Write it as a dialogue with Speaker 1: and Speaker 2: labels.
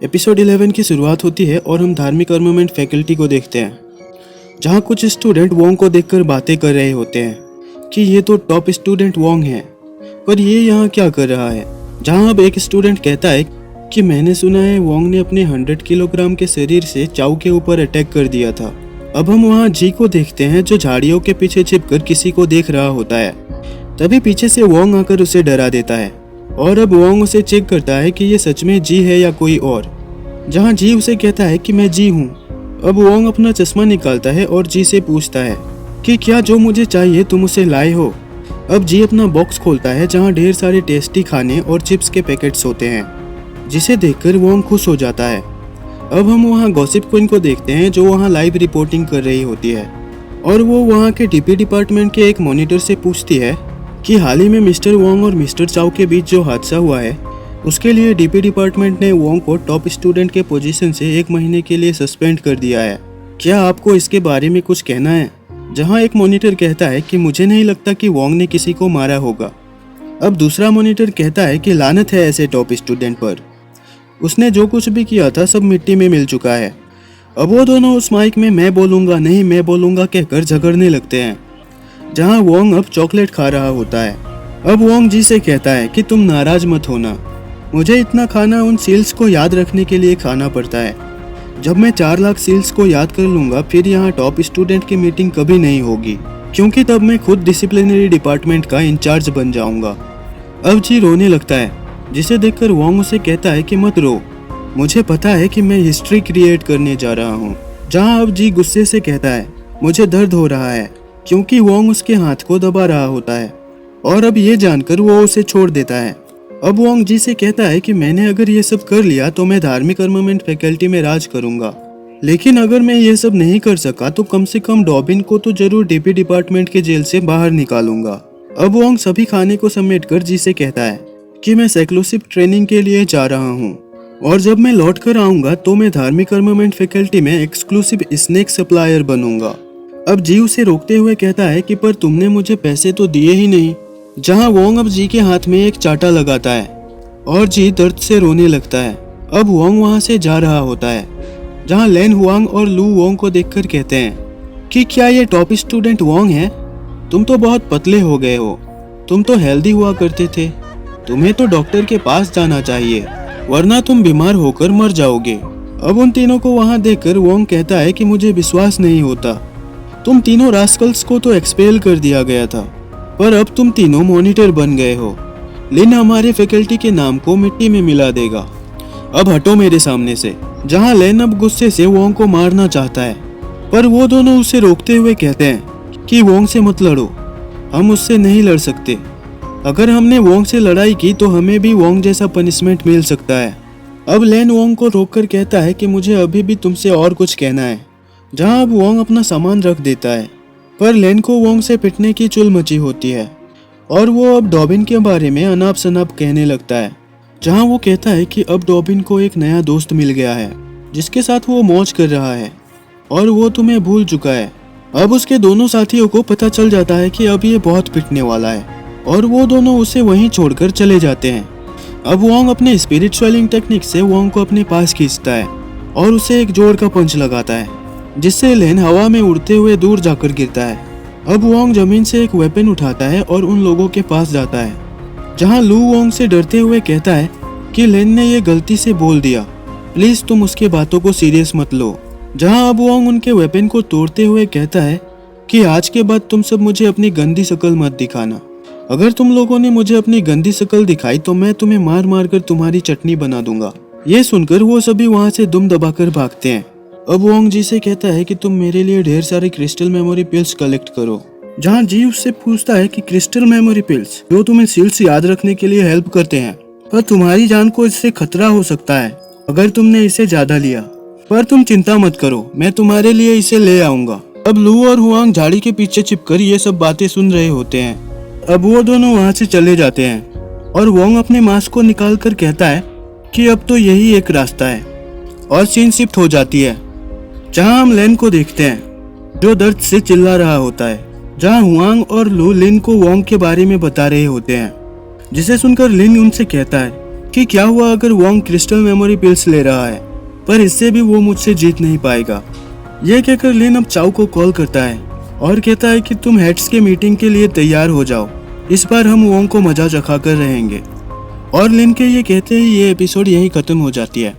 Speaker 1: Episode 11 की शुरुआत होती है और हम धार्मिक आर्मामेंट फैकल्टी को देखते हैं, जहां कुछ स्टूडेंट वोंग को देखकर बातें कर रहे होते हैं कि ये तो टॉप स्टूडेंट वोंग है, पर ये यहाँ क्या कर रहा है। जहां अब एक स्टूडेंट कहता है कि मैंने सुना है वोंग ने अपने 100 किलोग्राम के शरीर से चाउ के ऊपर अटैक कर दिया था। अब हम वहाँ जी को देखते हैं जो झाड़ियों के पीछे छिपकर किसी को देख रहा होता है। तभी पीछे से वोंग आकर उसे डरा देता है और अब वोंग उसे चेक करता है कि ये सच में जी है या कोई और। जहाँ जी उसे कहता है कि मैं जी हूँ। अब वोंग अपना चश्मा निकालता है और जी से पूछता है कि क्या जो मुझे चाहिए तुम उसे लाए हो। अब जी अपना बॉक्स खोलता है जहाँ ढेर सारे टेस्टी खाने और चिप्स के पैकेट्स होते हैं, जिसे देखकर वोंग खुश हो जाता है। अब हम वहाँ गॉसिप क्वीन को देखते हैं जो वहाँ लाइव रिपोर्टिंग कर रही होती है और वो वहाँ के डीपी डिपार्टमेंट के एक मॉनिटर से पूछती है कि हाल ही में मिस्टर वोंग और मिस्टर चाउ के बीच जो हादसा हुआ है उसके लिए डीपी डिपार्टमेंट ने वोंग को टॉप स्टूडेंट के पोजीशन से 1 महीने के लिए सस्पेंड कर दिया है। क्या आपको इसके बारे में कुछ कहना है। जहाँ एक मॉनिटर कहता है कि मुझे नहीं लगता कि वोंग ने किसी को मारा होगा। अब दूसरा मॉनिटर कहता है कि लानत है ऐसे टॉप स्टूडेंट पर, उसने जो कुछ भी किया था सब मिट्टी में मिल चुका है। अब वो दोनों उस माइक में मैं बोलूँगा नहीं मैं बोलूँगा कहकर झगड़ने लगते हैं, जहाँ वोंग अब चॉकलेट खा रहा होता है। अब वोंग जी से कहता है कि तुम नाराज मत होना, मुझे इतना खाना उन सील्स को याद रखने के लिए खाना पड़ता है। जब मैं 4 लाख सील्स को याद कर लूँगा फिर यहाँ टॉप स्टूडेंट की मीटिंग कभी नहीं होगी, क्योंकि तब मैं खुद डिसिप्लिनरी डिपार्टमेंट का इंचार्ज बन जाऊँगा। अब जी रोने लगता है, जिसे देखकर वोंग उसे कहता है कि मत रो, मुझे पता है कि मैं हिस्ट्री क्रिएट करने जा रहा हूँ। जहाँ अब जी गुस्से से कहता है मुझे दर्द हो रहा है, क्योंकि वोंग उसके हाथ को दबा रहा होता है और अब ये जानकर वो उसे छोड़ देता है। अब वोंग जी से कहता है कि मैंने अगर ये सब कर लिया तो मैं धार्मिक आर्मामेंट फैकल्टी में राज करूंगा, लेकिन अगर मैं ये सब नहीं कर सका तो कम से कम डॉबिन को तो जरूर डीपी डिपार्टमेंट के जेल से बाहर निकालूंगा। अब वोंग सभी खाने को समेटकर जी से कहता है कि मैं सेक्लूसिव ट्रेनिंग के लिए जा रहा हूँ और जब मैं लौट कर आऊंगा तो मैं धार्मिक आर्मामेंट फैकल्टी में एक्सक्लूसिव स्नेक सप्लायर बनूंगा। अब जी उसे रोकते हुए कहता है कि पर तुमने मुझे पैसे तो दिए ही नहीं। जहाँ वोंग अब जी के हाथ में एक चाटा लगाता है और जी दर्द से रोने लगता है। अब वोंग वहाँ से जा रहा होता है, जहाँ लेन हुआंग और लू वोंग को देखकर कहते हैं कि क्या ये टॉप स्टूडेंट वोंग है। तुम तो बहुत पतले हो गए हो, तुम तो हेल्दी हुआ करते थे, तुम्हें तो डॉक्टर के पास जाना चाहिए वरना तुम बीमार होकर मर जाओगे। अब उन तीनों को वहाँ देखकर वोंग कहता है कि मुझे विश्वास नहीं होता, तुम तीनों रास्कल्स को तो एक्सपेल कर दिया गया था, पर अब तुम तीनों मॉनिटर बन गए हो। लिन हमारे फैकल्टी के नाम को मिट्टी में मिला देगा, अब हटो मेरे सामने से। जहाँ लेन अब गुस्से से वोंग को मारना चाहता है, पर वो दोनों उसे रोकते हुए कहते हैं कि वोंग से मत लड़ो, हम उससे नहीं लड़ सकते। अगर हमने वोंग से लड़ाई की तो हमें भी वोंग जैसा पनिशमेंट मिल सकता है। अब लेन वोंग को रोककर कहता है कि मुझे अभी भी तुमसे और कुछ कहना है। जहाँ अब वोंग अपना सामान रख देता है, पर लेन को वोंग से पिटने की चुल मची होती है और वो अब डॉबिन के बारे में अनाप शनाप कहने लगता है। जहाँ वो कहता है कि अब डॉबिन को एक नया दोस्त मिल गया है जिसके साथ वो मौज कर रहा है और वो तुम्हें भूल चुका है। अब उसके दोनों साथियों को पता चल जाता है कि अब ये बहुत पिटने वाला है और वो दोनों उसे वहीं छोड़कर चले जाते हैं। अब वोंग अपने स्पिरिट स्वेलिंग टेक्निक से वोंग को अपने पास खींचता है और उसे एक जोर का पंच लगाता है, जिससे लेन हवा में उड़ते हुए दूर जाकर गिरता है। अब वोंग जमीन से एक वेपन उठाता है और उन लोगों के पास जाता है, जहां लू वोंग से डरते हुए कहता है कि लेन ने ये गलती से बोल दिया, प्लीज तुम उसके बातों को सीरियस मत लो। जहां अब वोंग उनके वेपन को तोड़ते हुए कहता है कि आज के बाद तुम सब मुझे अपनी गंदी शक्ल मत दिखाना, अगर तुम लोगों ने मुझे अपनी गंदी शक्ल दिखाई तो मैं तुम्हें मार मार कर तुम्हारी चटनी बना दूंगा। ये सुनकर वो सभी वहाँ से दुम दबाकर भागते हैं। अब वोंग जी से कहता है कि तुम मेरे लिए ढेर सारे क्रिस्टल मेमोरी पिल्स कलेक्ट करो। जहाँ जी उससे पूछता है कि क्रिस्टल मेमोरी पिल्स जो तुम्हें सील्स याद रखने के लिए हेल्प करते हैं, पर तुम्हारी जान को इससे खतरा हो सकता है अगर तुमने इसे ज्यादा लिया, पर तुम चिंता मत करो, मैं तुम्हारे लिए इसे ले आऊंगा। अब लू और हुआंग झाड़ी के पीछे छिपकर ये सब बातें सुन रहे होते हैं। अब वो दोनों वहाँ से चले जाते हैं और वोंग अपने मास्क को निकाल कर कहता है कि अब तो यही एक रास्ता है और सीन शिफ्ट हो जाती है, जहाँ हम लेन को देखते हैं जो दर्द से चिल्ला रहा होता है। जहाँ हुआंग और लू लिन को वोंग के बारे में बता रहे होते हैं, जिसे सुनकर लिन उनसे कहता है कि क्या हुआ अगर वोंग क्रिस्टल मेमोरी पिल्स ले रहा है, पर इससे भी वो मुझसे जीत नहीं पाएगा। यह कहकर लिन अब चाओ को कॉल करता है और कहता है कि तुम हेड्स के मीटिंग के लिए तैयार हो जाओ, इस बार हम वोंग को मजा चखा कर रहेंगे। और लिन के ये कहते ही ये एपिसोड यहीं खत्म हो जाती है।